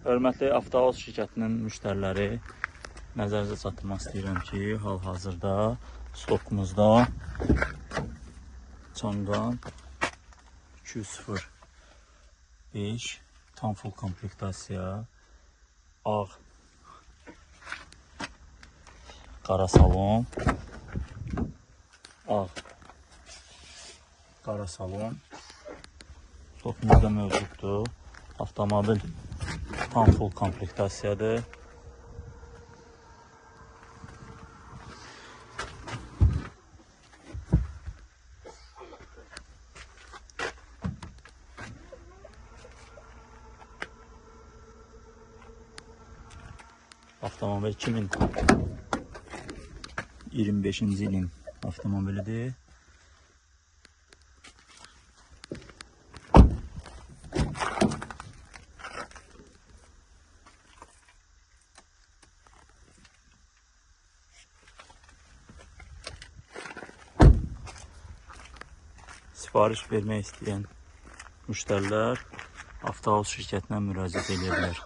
Hörmətli Avtovoz şirkətinin müştəriləri, nəzərinizə çatdırmaq istəyirəm ki, hal-hazırda stokumuzda Changan 205 tam full komplektasiya ağ qara salon, stokumuzda mövcuddur. Avtomobil tam full komplektasiyadır. Avtomobil 2025-ci ilin avtomobilidir. Sifariş vermək istəyən müştərilər Avtovoz şirkətinə müraciət edə bilər.